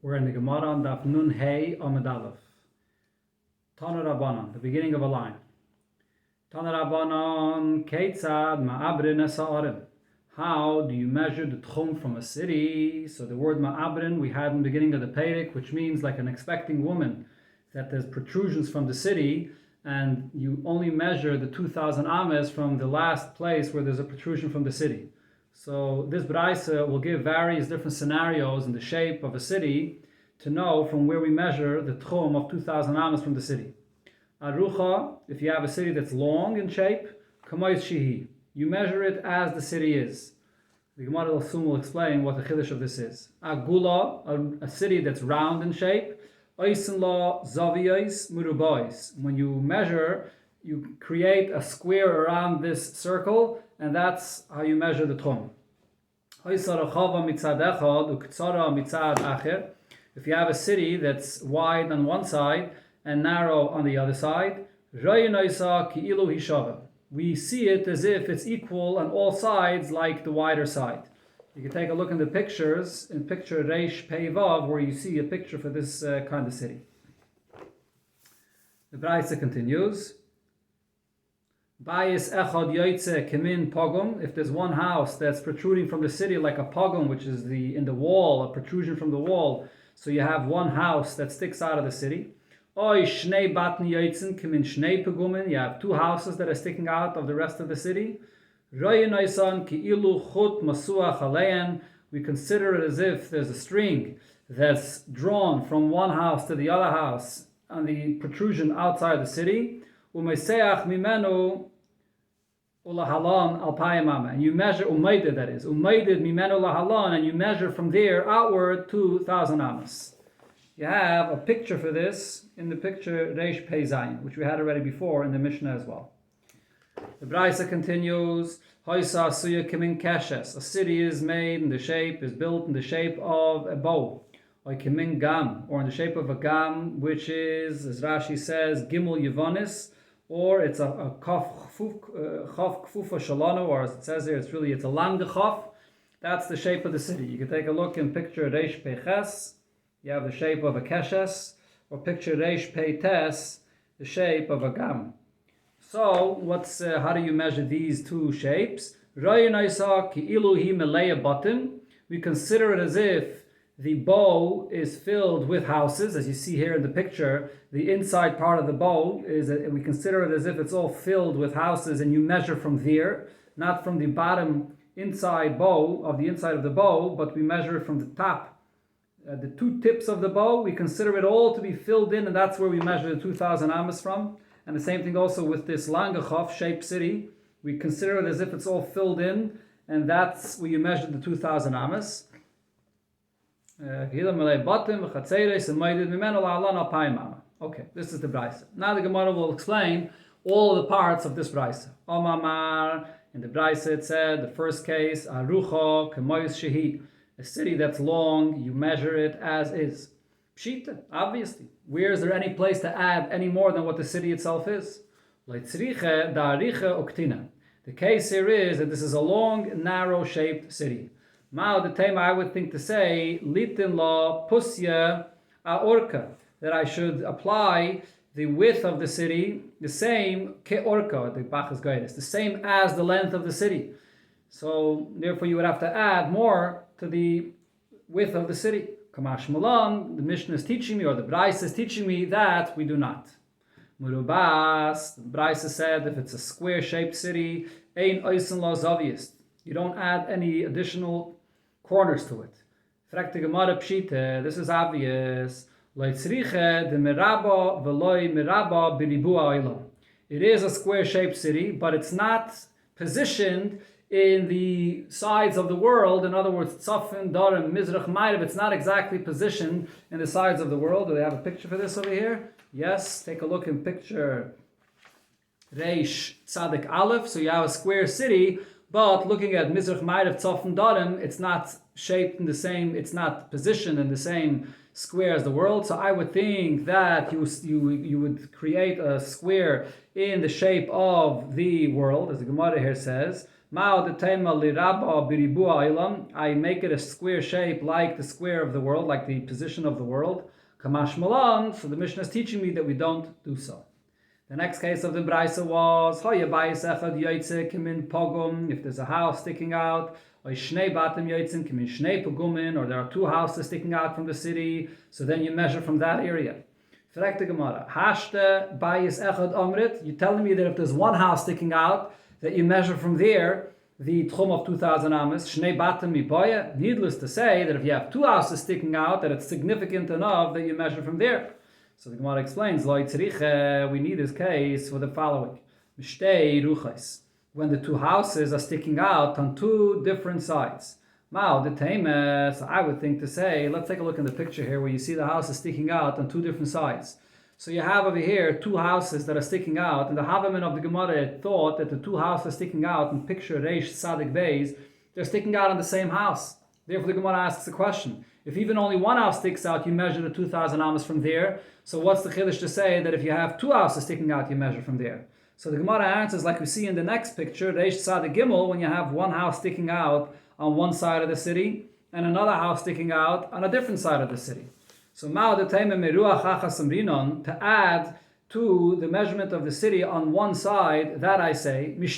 We're in the Gemara on Daf Nun Hey Amud Aleph. Tana Rabbanan, the beginning of a line. Tana Rabbanan Keitzad Ma'abrin Esa'arim. How do you measure the tchum from a city? So the word Ma'abrin we had in the beginning of the Perek, which means like an expecting woman, that there's protrusions from the city, and you only measure the 2,000 ames from the last place where there's a protrusion from the city. So this Braisa will give various different scenarios in the shape of a city to know from where we measure the tchum of 2,000 amas from the city. Arucha, if you have a city that's long in shape, kamois shihi, you measure it as the city is. The Gemara soon will explain what the chiddush of this is. Agula, a city that's round in shape, oisen la zaviyos murubois. When you measure, you create a square around this circle, and that's how you measure the tchum. If you have a city that's wide on one side and narrow on the other side, we see it as if it's equal on all sides like the wider side. You can take a look in the pictures, in picture Reish Pei Vav, where you see a picture for this kind of city. The Braisa continues. Bayis echad yoytze kemin pogum. If there's one house that's protruding from the city like a pogum, which is in the wall, a protrusion from the wall, so you have one house that sticks out of the city. Oy shnei batni yoytzen kemin shnei pegumin. You have two houses that are sticking out of the rest of the city. Roye noisan ki ilu chut masuach alein. We consider it as if there's a string that's drawn from one house to the other house on the protrusion outside the city. Umeiseach mimenu ulahalan alpayimama, and you measure umaydid, that is umaydid mimenu lahalan, and you measure from there outward 2,000 amas. You have a picture for this in the picture Reish Pei Zayin, which we had already before in the Mishnah as well. The Braisa continues. Hoisa suya kimin keshes. A city is made in the shape, is built in the shape of a bow. Or kimin gam, or in the shape of a gam, which is, as Rashi says, gimel yivonis, or it's a kaf kfufa shalano, or as it says here, it's a lange chaf. That's the shape of the city. You can take a look in picture Reish Pei Ches, you have the shape of a keshes, or picture Reish Pei Tes, the shape of a gam. So, how do you measure these two shapes? We consider it as if the bow is filled with houses, as you see here in the picture. The inside part of the bow we consider it as if it's all filled with houses, and you measure from there, not from the bottom inside bow of the inside of the bow, but we measure it from the top. The two tips of the bow, we consider it all to be filled in, and that's where we measure the 2,000 amas from. And the same thing also with this Langachov shaped city. We consider it as if it's all filled in, and that's where you measure the 2,000 amas. Okay, this is the Braisa. Now the Gemara will explain all the parts of this Braisa. Omamar, in the Braisa it said, the first case, Arucho, Kemois Shehi, a city that's long, you measure it as is. Pshita, obviously. Where is there any place to add any more than what the city itself is? The case here is that this is a long, narrow-shaped city. Mao the tema I would think to say, litin la pusya aorka, that I should apply the width of the city the same ke orka, the Bachas Gaitis, the same as the length of the city. So therefore you would have to add more to the width of the city. Kamash Malan, the Mishnah is teaching me, or the Braisa is teaching me that we do not. Murubas, the Braisa said if it's a square-shaped city, ein oisen la zaviyist, you don't add any additional corners to it. Frakte Gemara Pshite, this is obvious. Leitzriche de meraba veloy meraba biribu ha'olam. It is a square-shaped city, but it's not positioned in the sides of the world. In other words, Tzafin, Darim, Mizrach, Ma'ariv, it's not exactly positioned in the sides of the world. Do they have a picture for this over here? Yes, take a look in picture Reish Tzadik Aleph. So you have a square city, but looking at Mizrach, Ma'ariv, Tzafin, Darim, it's not shaped in the same, it's not positioned in the same square as the world. So I would think that you would create a square in the shape of the world, as the Gemara here says. I make it a square shape like the square of the world, like the position of the world. Kamash Malan, so the Mishnah is teaching me that we don't do so. The next case of the Braisa was if there's a house sticking out, or there are two houses sticking out from the city, so then you measure from that area. You're telling me that if there's one house sticking out, that you measure from there the tchum of 2,000 amas. Needless to say that if you have two houses sticking out, that it's significant enough that you measure from there. So the Gemara explains, we need this case for the following. When the two houses are sticking out on two different sides. So I would think to say, let's take a look in the picture here where you see the house is sticking out on two different sides. So you have over here two houses that are sticking out, and the Havaman of the Gemara thought that the two houses sticking out in picture Reish Tzadik Beis, they're sticking out on the same house. Therefore the Gemara asks the question, if even only one house sticks out, you measure the 2,000 amas from there. So what's the chiddush to say that if you have two houses sticking out, you measure from there? So the Gemara answers like we see in the next picture, Reish Tzadik Gimel, when you have one house sticking out on one side of the city and another house sticking out on a different side of the city. So to add to the measurement of the city on one side, that I say, but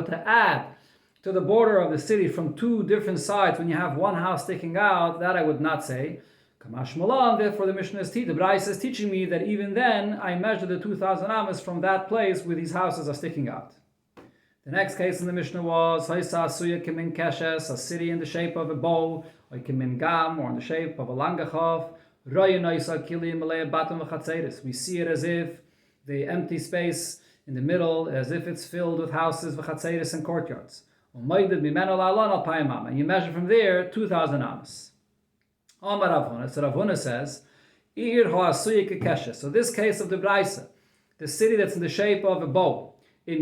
to add to the border of the city from two different sides when you have one house sticking out, that I would not say. Kamash Malan, therefore the Mishnah is the Braisa is teaching me that even then I measure the 2,000 amas from that place where these houses are sticking out. The next case in the Mishnah was a city in the shape of a bow, or gam, or in the shape of a langachov. We see it as if the empty space in the middle, as if it's filled with houses, and courtyards. And you measure from there 2,000 amas. So Rav Huna says, so this case of the Braisa, the city that's in the shape of a bow, if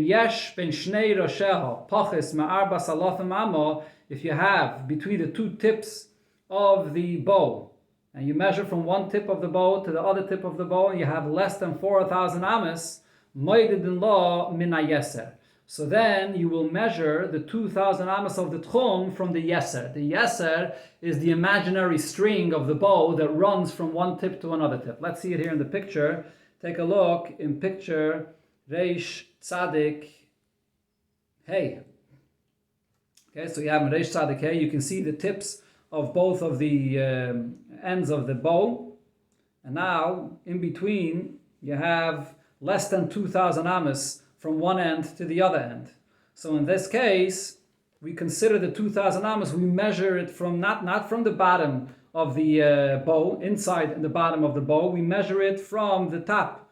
you have between the two tips of the bow, and you measure from one tip of the bow to the other tip of the bow, and you have less than 4,000 amas, so then you will measure the 2,000 amas of the tchum from the yeser. The yeser is the imaginary string of the bow that runs from one tip to another tip. Let's see it here in the picture. Take a look in picture Reish Tzadik Hey. Okay, so you have Reish Tzadik Hey. You can see the tips of both of the ends of the bow. And now, in between, you have less than 2,000 amas from one end to the other end. So in this case, we consider the 2,000 amas, we measure it from not from the bottom of the bow, inside the bottom of the bow, we measure it from the top.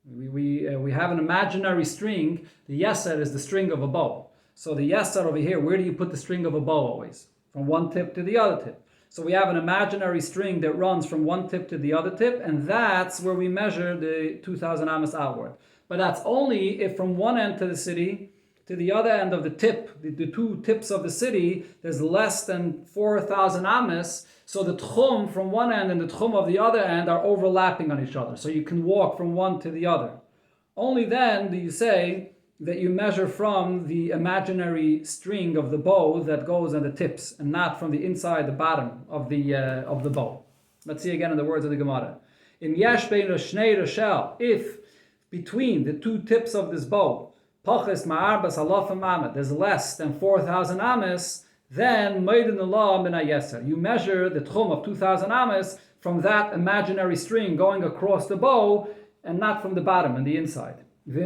We have an imaginary string. The yeser is the string of a bow. So the yeser over here, where do you put the string of a bow always? From one tip to the other tip. So we have an imaginary string that runs from one tip to the other tip, and that's where we measure the 2,000 amas outward. But that's only if from one end to the city to the other end of the tip, the two tips of the city, there's less than 4,000 amas. So the tchum from one end and the tchum of the other end are overlapping on each other. So you can walk from one to the other. Only then do you say that you measure from the imaginary string of the bow that goes on the tips, and not from the inside, the bottom of the bow. Let's see again in the words of the Gemara. If between the two tips of this bow, there's less than 4,000 amas, then you measure the tchum of 2,000 amas from that imaginary string going across the bow, and not from the bottom and the inside. But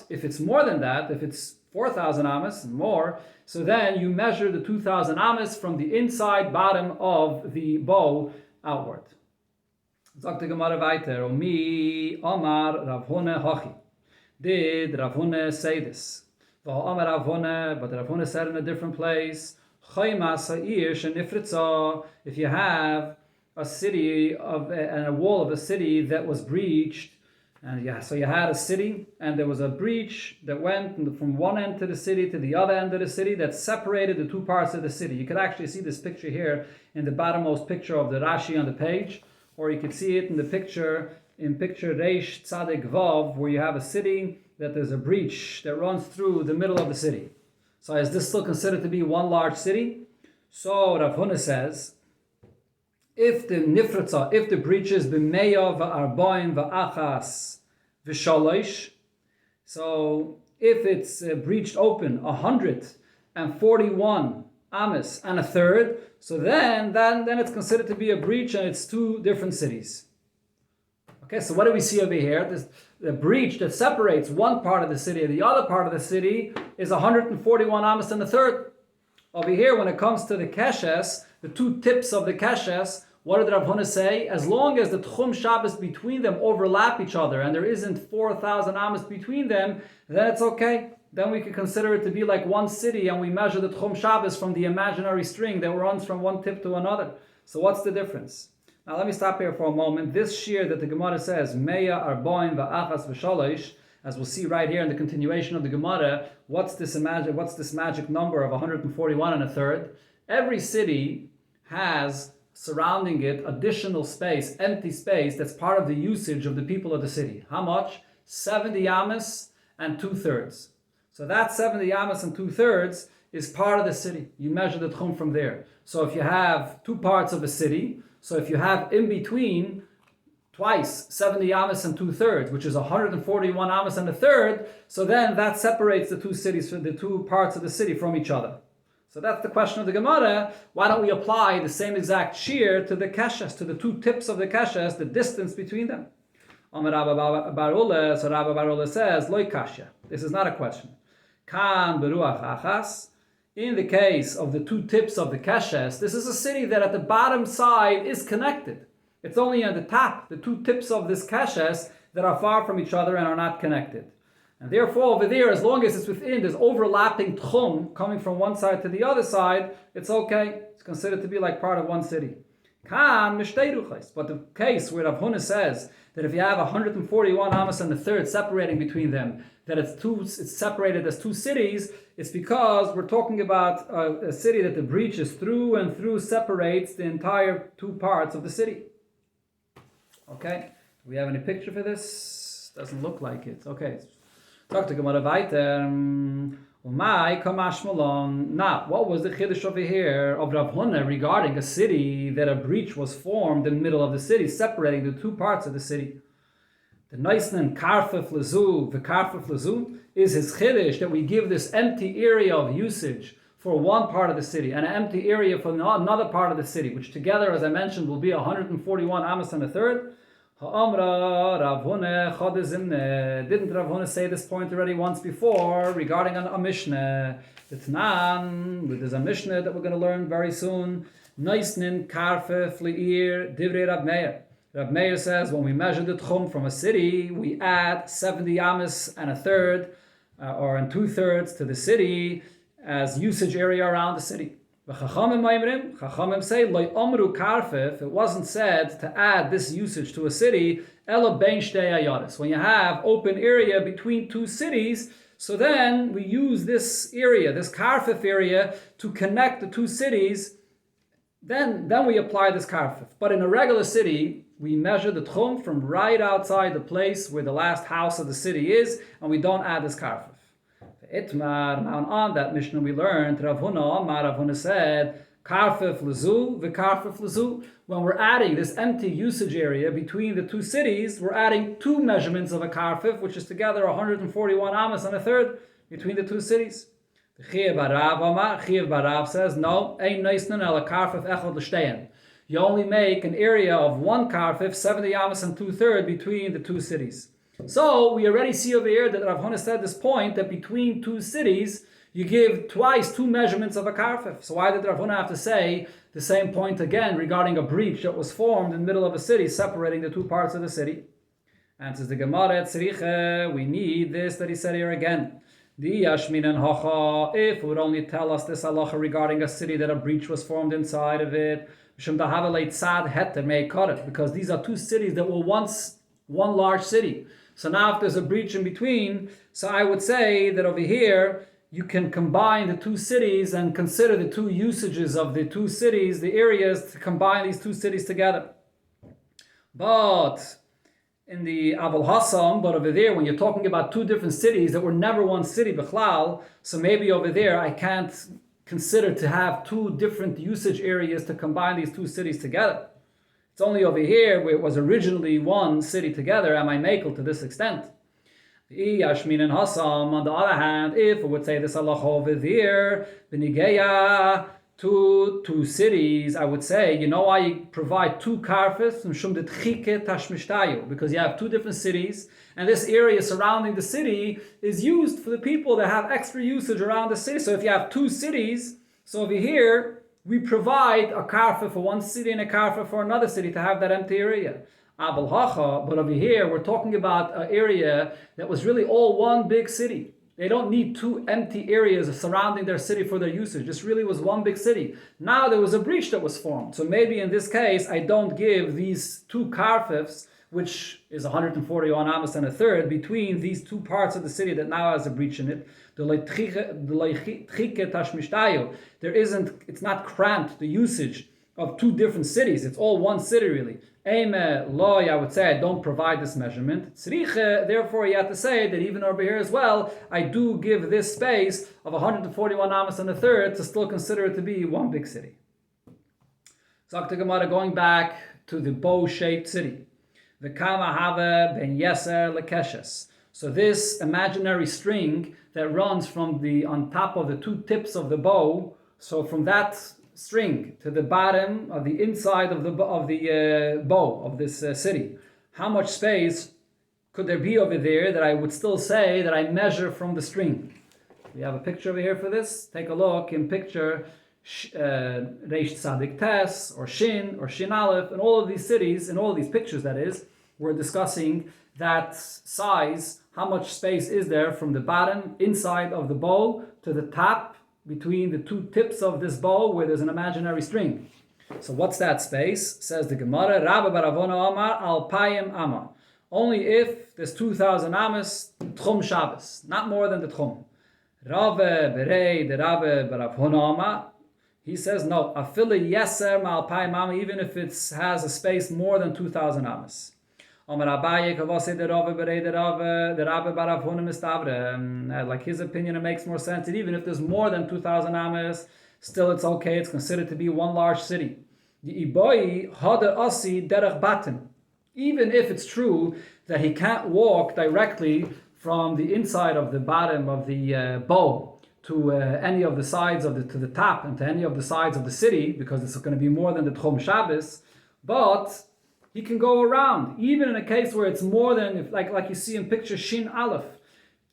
if it's more than that, if it's 4,000 amas and more, so then you measure the 2,000 amas from the inside bottom of the bow outward. Sagt die Gemara weiter, Mi Omar Rav Huna Hochi. Did Rav Huna say this? Omar Rav Huna, but Rav Huna said in a different place, if you have a city and a wall of a city that was breached, and so you had a city and there was a breach that went from one end to the city to the other end of the city that separated the two parts of the city. You could actually see this picture here in the bottommost picture of the Rashi on the page, or you could see it in the picture Reish Tzadik Vav, where you have a city that there's a breach that runs through the middle of the city. So is this still considered to be one large city? So Rav Huna says, if the breach is b'meya v'arbaim v'achas v'shalosh, so if it's breached open 141 amas and a third, so then it's considered to be a breach, and it's two different cities. Okay, so what do we see over here? The breach that separates one part of the city and the other part of the city is 141 amas and a third. Over here, when it comes to the keshes, the two tips of the keshes, what did Rav Huna say? As long as the Tchum Shabbos between them overlap each other and there isn't 4,000 amas between them, then it's okay. Then we could consider it to be like one city, and we measure the Tchum Shabbos from the imaginary string that runs from one tip to another. So what's the difference? Now let me stop here for a moment. This shear that the Gemara says, Meya arboim va'achas v'shalosh, as we'll see right here in the continuation of the Gemara, what's this magic number of 141 and a third? Every city has surrounding it additional space, empty space, that's part of the usage of the people of the city. How much? 70 amas and 2/3. So that 70 amas and 2/3 is part of the city. You measure the tchum from there. So if you have two parts of a city, so if you have in between twice 70 amas and 2/3, which is 141 amas and a third, so then that separates the two cities, the two parts of the city from each other. So that's the question of the Gemara. Why don't we apply the same exact shear to the keshes, to the two tips of the keshes, the distance between them? So Rabbi Bar says, Loi kasha. This is not a question. Kan beruach achas. In the case of the two tips of the keshes, this is a city that at the bottom side is connected. It's only at the top, the two tips of this keshes, that are far from each other and are not connected. And therefore, over there, as long as it's within this overlapping tchum coming from one side to the other side, it's okay. It's considered to be like part of one city. Kan mishtei ruchos. But the case where Rav Huna says that if you have 141 amas and a third separating between them, that it's separated as two cities, it's because we're talking about a city that the breach is through and through separates the entire two parts of the city. Okay? Do we have any picture for this? Doesn't look like it. Okay. Talk to Gemara weiter. Now, what was the chiddush over here of Rav Huna regarding a city that a breach was formed in the middle of the city, separating the two parts of the city? The Neisnen Karfef Lezu, the Karfef Lezu, is his chiddush that we give this empty area of usage for one part of the city and an empty area for another part of the city, which together, as I mentioned, will be 141 amas and a third. Ha'amra Rav Huna Chodezimne. Didn't Rav Huna say this point already once before regarding a Mishnah? There's a Mishnah that we're going to learn very soon. Neisnin Karfef Le'ir Divrei Rab Meir. Rab Meir says when we measure the tchum from a city, we add 70 amas and a third, or and 2/3 to the city as usage area around the city. Chachamim say, Loi omru karfef, it wasn't said to add this usage to a city, ela bein shtei ayaris. When you have open area between two cities, so then we use this area, this karfef area, to connect the two cities, then we apply this karfef. But in a regular city, we measure the tchum from right outside the place where the last house of the city is, and we don't add this karfef. Itmar, now on that Mishnah we learned, Rav Huna said, Karfef lezu, v'karfef lezu. When we're adding this empty usage area between the two cities, we're adding two measurements of a karfef, which is together 141 amas and a third between the two cities. Chiev Barav says, no, ein neisnan ala karfef echad l'shtein. You only make an area of one karfef, 70 amas and 2/3 between the two cities. So we already see over here that Rav Huna said this point that between two cities you give twice two measurements of a karfef. So why did Rav Huna have to say the same point again regarding a breach that was formed in the middle of a city separating the two parts of the city? Answers the Gemara Tzriche, we need this that he said here again. The Yashmin and Hacha, if it would only tell us this halacha regarding a city that a breach was formed inside of it, because these are two cities that were once one large city. So now if there's a breach in between, so I would say that over here, you can combine the two cities and consider the two usages of the two cities, the areas, to combine these two cities together. But in the Abul Hassam, but over there, when you're talking about two different cities that were never one city, Bichlal, so maybe over there I can't consider to have two different usage areas to combine these two cities together. It's only over here where it was originally one city together, am I makel to this extent? Yashmin and Hassam, on the other hand, if it would say this Allah over there, Benigeya, two cities, I would say, you know why you provide two karfis? Because you have two different cities, and this area surrounding the city is used for the people that have extra usage around the city. So if you have two cities, so over here, we provide a karfa for one city and a karfa for another city to have that empty area. Abel Hacha, but over here, we're talking about an area that was really all one big city. They don't need two empty areas surrounding their city for their usage. This really was one big city. Now there was a breach that was formed. So maybe in this case, I don't give these two karfifs, which is 141 amos and a third, between these two parts of the city that now has a breach in it. There isn't, it's not cramped, the usage of two different cities. It's all one city really. Loy, I would say I don't provide this measurement. Therefore, you have to say that even over here as well, I do give this space of 141 amos and a third to still consider it to be one big city. Zakta Gemara, going back to the bow-shaped city. The Kama Have Ben Yeser Lekeshes. So this imaginary string that runs from the on top of the two tips of the bow. So from that string to the bottom of the inside of the bow of this city. How much space could there be over there that I would still say that I measure from the string? We have a picture over here for this. Take a look in picture Reish Tzadik Tes or Shin Aleph, and all of these cities, in all of these pictures that is, we're discussing that size, how much space is there from the bottom inside of the bow to the top between the two tips of this bow where there's an imaginary string. So what's that space? Says the Gemara, Rabba Baravona Amar Alpayim Amar. Only if there's 2,000 amas, Tchum Shabbos, not more than the Tchum. Rave Berei de Rabbe Baravona Amar. He says no, Afili Yeser Ma'alpayim Amar, even if it has a space more than 2,000 amas. Like his opinion, it makes more sense that even if there's more than 2,000 amas, still it's okay, it's considered to be one large city. Even if it's true that he can't walk directly from the inside of the bottom of the bow to any of the sides of to the top and to any of the sides of the city, because it's going to be more than the Tchum Shabbos, but he can go around, even in a case where it's more than, like you see in picture Shin Aleph.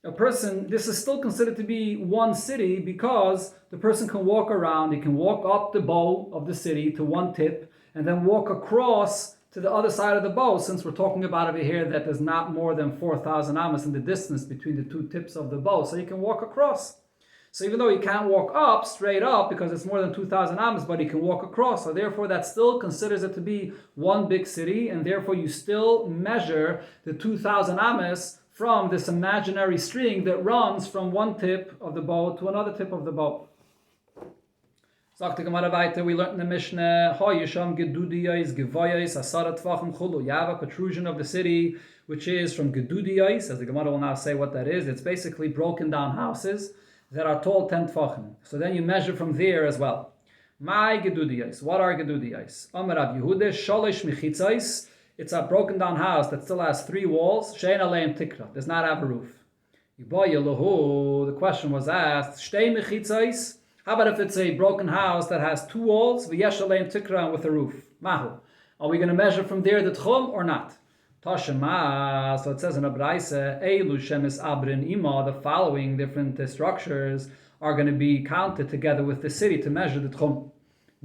A person, this is still considered to be one city because the person can walk around, he can walk up the bow of the city to one tip, and then walk across to the other side of the bow, since we're talking about over here that there's not more than 4,000 amas in the distance between the two tips of the bow, so he can walk across. So even though he can't walk up, straight up, because it's more than 2,000 amas, but he can walk across. So therefore that still considers it to be one big city, and therefore you still measure the 2,000 amas from this imaginary string that runs from one tip of the bow to another tip of the bow. We learned in the Mishnah, you have a protrusion of the city, which is from Gedudiyos, as the Gemara will now say what that is. It's basically broken down houses that are tall 10 tfachim. So then you measure from there as well. My gedudiyos. What are gedudiyos? Amar Rav Yehuda sholish mechitzos. It's a broken down house that still has 3 walls. Shein aleim tikra. Does not have a roof. The question was asked. Shtei mechitzos. How about if it's a broken house that has 2 walls? V'yesh aleim tikra with a roof. Mahu. Are we going to measure from there the tchum or not? Tashema, so it says in a Braise, Eilu Shemis Abrin Ima, the following different structures are going to be counted together with the city to measure the Tchum.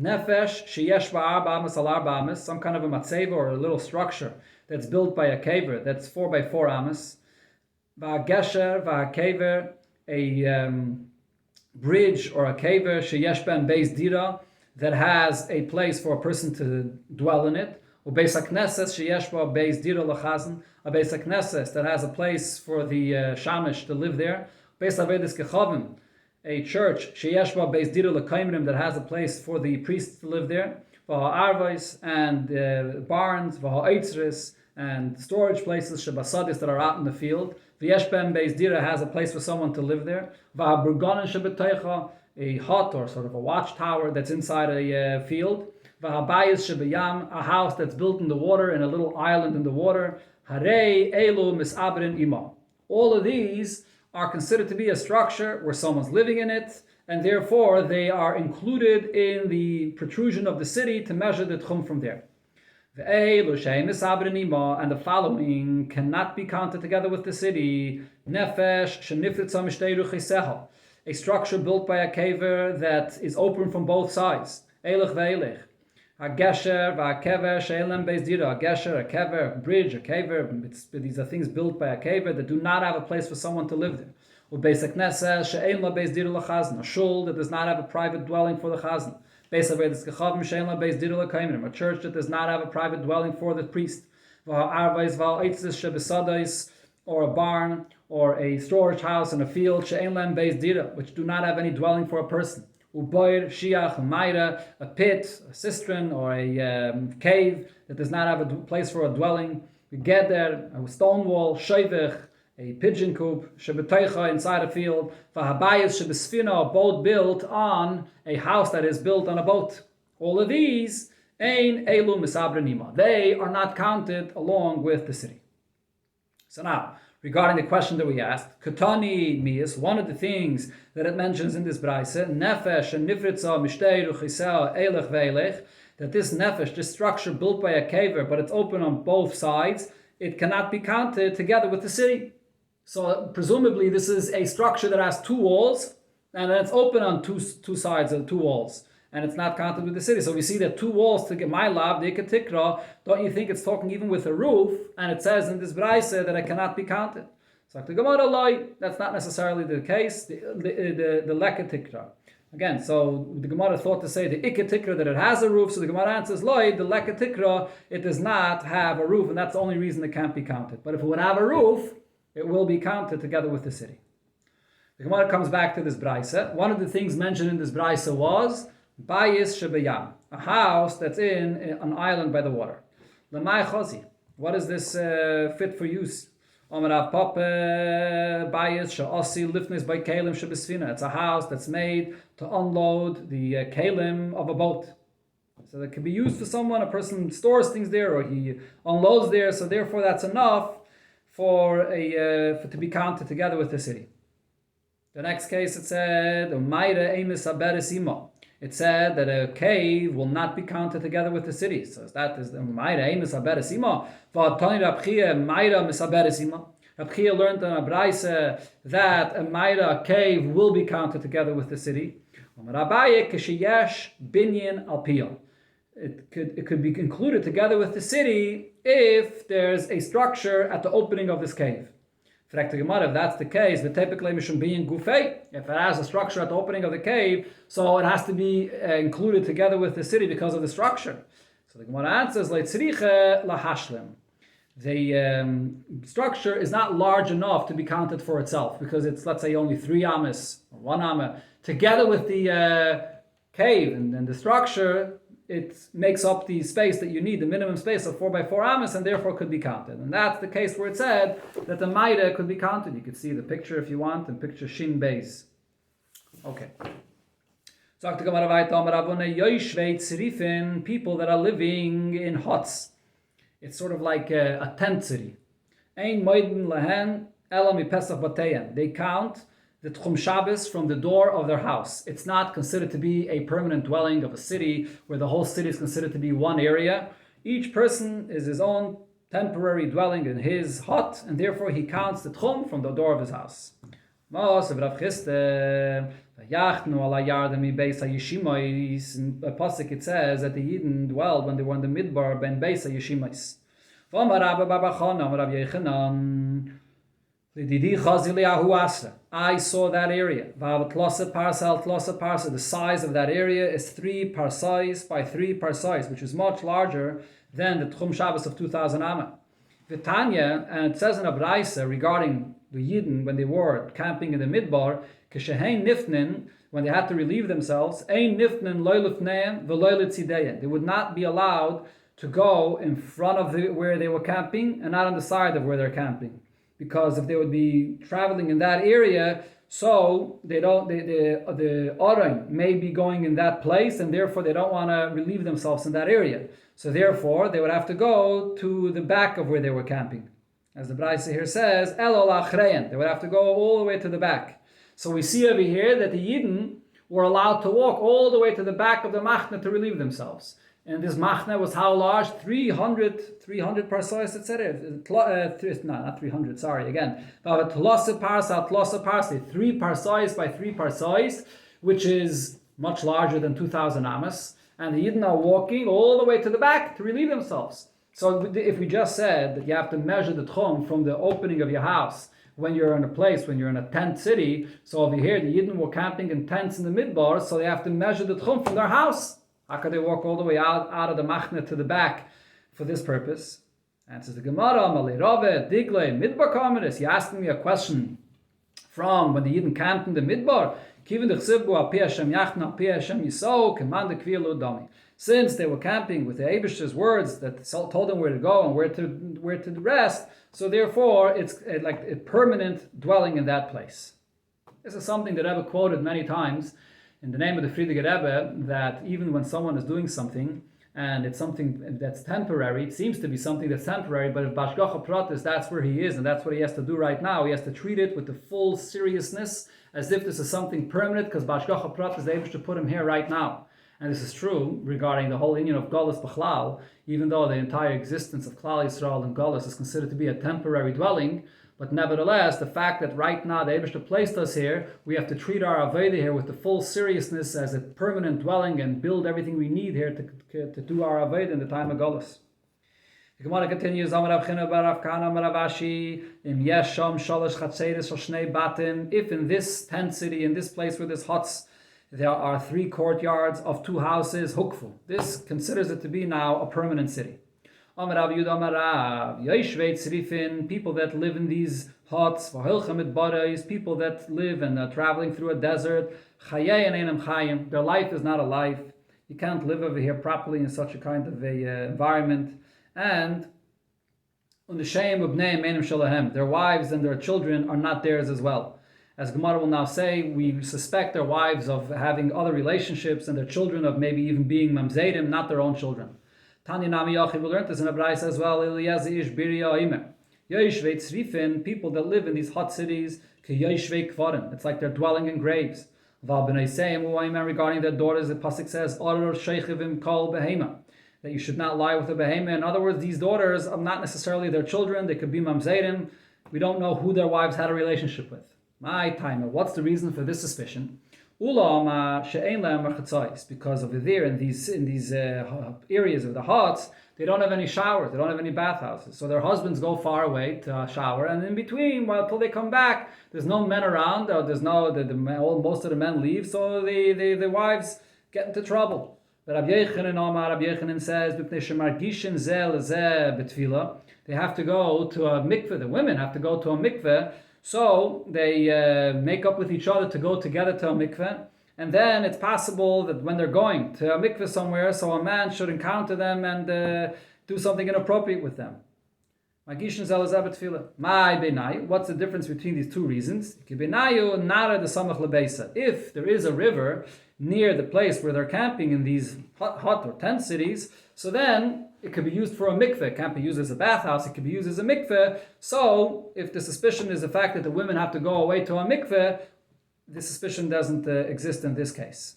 Nefesh, Sheyesh Ba'arba Amas Al Arba Amas, some kind of a matzeva or a little structure that's built by a caver, that's 4 by 4 amas. Va'gesher, Va'kever, a bridge or a caver, Sheyesh Ben Beis Dira, that has a place for a person to dwell in it. A Beis HaKnesses that has a place for the Shamish to live there. Beis Avedis Kechavim, a church that has a place for the priests to live there. And barns, and storage places, shebasadis, that are out in the field. V'yesh ben beis dira, has a place for someone to live there. V'haburganon shebeteicha, a hut or sort of a watchtower that's inside a field. V'habayis shebeyam, a house that's built in the water, in a little island in the water. Harei elu misabrin ima. All of these are considered to be a structure where someone's living in it, and therefore they are included in the protrusion of the city to measure the tchum from there. And the following cannot be counted together with the city. Nefesh shenifritza mishtei ruchiseha, a structure built by a caver that is open from both sides. Eilich ve'eilich. A gesher, a kever, she'elem beis dira. A gesher, a kever, a bridge, a caver. These are things built by a caver that do not have a place for someone to live there. U'beis hakneses, she'en la beis dira lachazn. A shul that does not have a private dwelling for the chazn. A church that does not have a private dwelling for the priest, or a barn, or a storage house in a field, which do not have any dwelling for a person. A pit, a cistern, or a cave that does not have a place for a dwelling. We get there, a stone wall, a pigeon coop, inside a field, a boat built on a house that is built on a boat. All of these, they are not counted along with the city. So now, regarding the question that we asked, Katani Mias, one of the things that it mentions in this Braise, Nefesh and Nifritza Mishtei Ruchisea Eilech Veilech, that this Nefesh, this structure built by a caver, but it's open on both sides, it cannot be counted together with the city. So presumably this is a structure that has two walls, and then it's open on two sides of two walls, and it's not counted with the city. So we see that two walls to get my lab, the ikatikra, don't you think it's talking even with a roof? And it says in this braise that it cannot be counted. So the Gemara lie, that's not necessarily the case. The lekatikra. Again, so the Gemara thought to say the ikatikra that it has a roof. So the Gemara answers lie, the lekatikra, it does not have a roof, and that's the only reason it can't be counted. But if it would have a roof, it will be counted together with the city. The Gemara comes back to this braise. One of the things mentioned in this braise was bayis shebeyam, a house that's in an island by the water. Lamai chosi. What is this fit for use? Omar papa bayis she'osi lifnes by kalim shebesfina. It's a house that's made to unload the kalim of a boat. So that can be used for someone. A person stores things there, or he unloads there. So therefore, that's enough for to be counted together with the city. The next case, it said, it said that a cave will not be counted together with the city. So that is the Rabchia learned in a braise that a Maida cave will be counted together with the city. It could be included together with the city if there's a structure at the opening of this cave. If that's the case, the typically mission being gufei, if it has a structure at the opening of the cave, so it has to be included together with the city because of the structure. So the Gemara answers, the structure is not large enough to be counted for itself, because it's, let's say, only 3 amas or 1 amma. Together with the cave and the structure, it makes up the space that you need, the minimum space of 4 by 4 amas, and therefore could be counted. And that's the case where it said that the maida could be counted. You could see the picture if you want, and picture Shin Beis. Okay. People that are living in huts. It's sort of like a tent city. They count the Tchum Shabbos from the door of their house. It's not considered to be a permanent dwelling of a city where the whole city is considered to be one area. Each person is his own temporary dwelling in his hut, and therefore he counts the Tchum from the door of his house. In Pasuk it says that the Yidden dwelled when they were in the Midbar ben Beis HaYeshimais. I saw that area. The size of that area is 3 parsais by 3 parsais, which is much larger than the Tchum Shabbos of 2,000 amma. Vitanya, and it says in a braise regarding the Yidden when they were camping in the Midbar, Keshehein Nifnin, when they had to relieve themselves, Ein Nifnin loy lifneim v'loy litzideim. They would not be allowed to go in front of where they were camping and not on the side of where they're camping. Because if they would be traveling in that area, so the Aron may be going in that place, and therefore they don't want to relieve themselves in that area. So therefore, they would have to go to the back of where they were camping. As the Braisa here says, Elol Achrein, they would have to go all the way to the back. So we see over here that the Yidden were allowed to walk all the way to the back of the Machne to relieve themselves. And this Machne was how large? 300 parsois, etc. Not 300, sorry, again. But Tlose Parsa, 3 parsois by 3 parsois, which is much larger than 2,000 amas. And the Yidden are walking all the way to the back to relieve themselves. So if we just said that you have to measure the tchum from the opening of your house when you're in a place, when you're in a tent city, so over here the Yidden were camping in tents in the midbar, so they have to measure the tchum from their house. How could they walk all the way out of the machne to the back for this purpose? Answers the Gemara, Malei Rave, Digle, Midbar Kameris. You're asking me a question from when the Yidden camped in the midbar. Since they were camping with the Eibishter's words that told them where to go and where to rest, so therefore it's like a permanent dwelling in that place. This is something that Rebbe quoted many times in the name of the Friediger Rebbe, that even when someone is doing something and it's something that's temporary, it seems to be something that's temporary, but if Bashgacha Pratis, that's where he is and that's what he has to do right now, he has to treat it with the full seriousness as if this is something permanent, because Bashgacha Pratis is able to put him here right now. And this is true regarding the whole union of Golus B'chlal, even though the entire existence of Klal Yisrael and Golus is considered to be a temporary dwelling, but nevertheless, the fact that right now the Eibishter placed us here, we have to treat our Aveda here with the full seriousness as a permanent dwelling and build everything we need here to do our Aveda in the time of Golus. The Gemara continues, if in this tent city, in this place where there's huts, there are 3 courtyards of 2 houses, hukfu. This considers it to be now a permanent city. People that live in these huts, people that live and are traveling through a desert, their life is not a life. You can't live over here properly in such a kind of a environment. And their wives and their children are not theirs as well. As Gemara will now say, we suspect their wives of having other relationships and their children of maybe even being mamzedim, not their own children. Tanya Nami Yochi, we learned this in a Braisa as well. People that live in these hot cities, it's like they're dwelling in graves. Regarding their daughters, the pasuk says, that you should not lie with a behema. In other words, these daughters are not necessarily their children, they could be mamzedim. We don't know who their wives had a relationship with. My timer, what's the reason for this suspicion? Because over there in these areas of the huts, they don't have any showers, they don't have any bathhouses. So their husbands go far away to shower, and in between, till they come back, there's no men around, or there's most of the men leave, so the wives get into trouble. But Rabbi Yechanan says, they have to go to a mikveh, the women have to go to a mikveh. So they make up with each other to go together to a mikveh, and then it's possible that when they're going to a mikveh somewhere, so a man should encounter them and do something inappropriate with them. What's the difference between these 2 reasons? If there is a river near the place where they're camping in these hut or tent cities, so then it could be used for a mikveh. It can't be used as a bathhouse. It could be used as a mikveh. So, if the suspicion is the fact that the women have to go away to a mikveh, the suspicion doesn't exist in this case.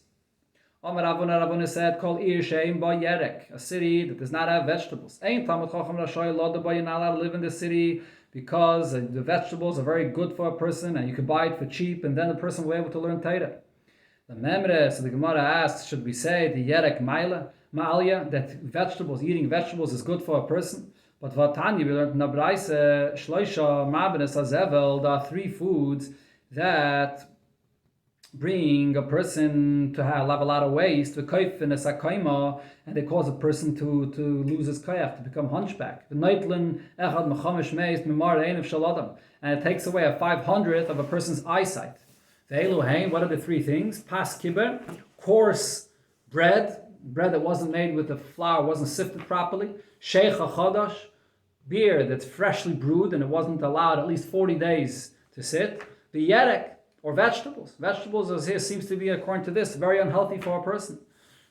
Amar Ravuna said, "Called Ir Sheim Ba Yerek, a city that does not have vegetables. Ein Talmud Chacham Rashay Lo Da Ba, you're not allowed to live in the city because the vegetables are very good for a person, and you can buy it for cheap, and then the person will be able to learn Torah." The Memre, so the Gemara asks, should we say the Yerek Ma'alya, that eating vegetables is good for a person? But Vatanya, we learned in the Braisa, Shloisha Ma'abenes Hazevel, there are 3 foods that bring a person to have a lot of waste, and they cause a person to lose his koyach, to become hunchback. And it takes away a 500th of a person's eyesight. What are the 3 things? Pas kiber, coarse bread, bread that wasn't made with the flour, wasn't sifted properly. Sheicha chodosh, beer that's freshly brewed and it wasn't allowed at least 40 days to sit. The yerek, or vegetables. Vegetables, as here seems to be, according to this, very unhealthy for a person.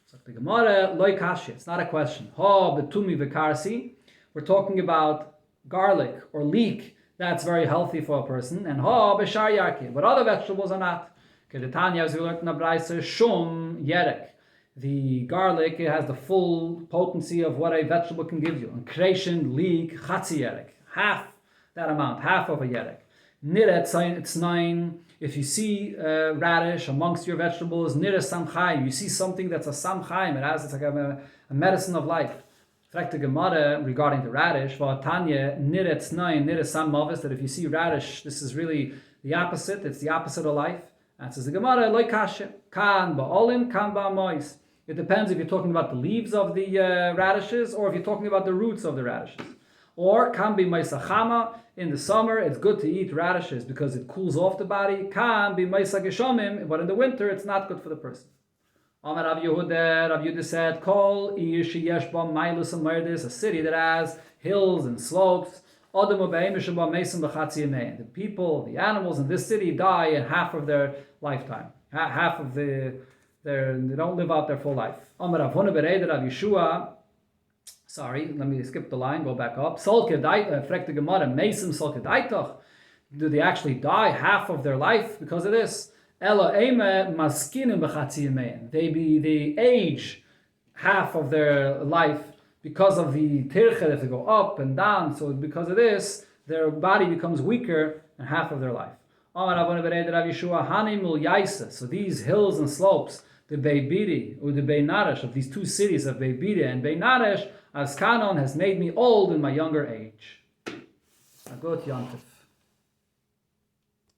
So the Gemara, loy kashi, it's not a question. Ha betumi v'karsi, we're talking about garlic or leek, that's very healthy for a person. And ha b'shar yarki, but other vegetables are not. Kedetanya, as we learned in the Braisa, shum yerek. The garlic, it has the full potency of what a vegetable can give you. And creation, leek, chatzi yerek, half that amount, half of a yerek. Niret, it's 9. If you see radish amongst your vegetables, nira samchaim, you see something that's a samchaim, it's like a medicine of life. In fact, the Gemara regarding the radish, Tanya, nira tznaim, nira sam mavis, that if you see radish, this is really the opposite, it's the opposite of life. And says the Gemara, loy kasha, kan ba'olin, kan ba'mois. It depends if you're talking about the leaves of the radishes or if you're talking about the roots of the radishes. Or can be maisachama, in the summer it's good to eat radishes because it cools off the body. Can be maisagishomim, but in the winter it's not good for the person. Amar Rav Yehuda said, Kol ir sheyesh ba mailus and merdis, a city that has hills and slopes. The people, the animals in this city die in half of their lifetime. Half of they don't live out their full life. Amar Rav Huna bereid Rav Yeshua. Sorry, let me skip the line, go back up. Do they actually die half of their life because of this? They age half of their life because of the tirche, that they go up and down. So because of this, their body becomes weaker in half of their life. So these hills and slopes, the Beibiri or the Beinaresh of these two cities of Beibiri and Beinaresh, as Kanon has made me old in my younger age. Agot Yantif.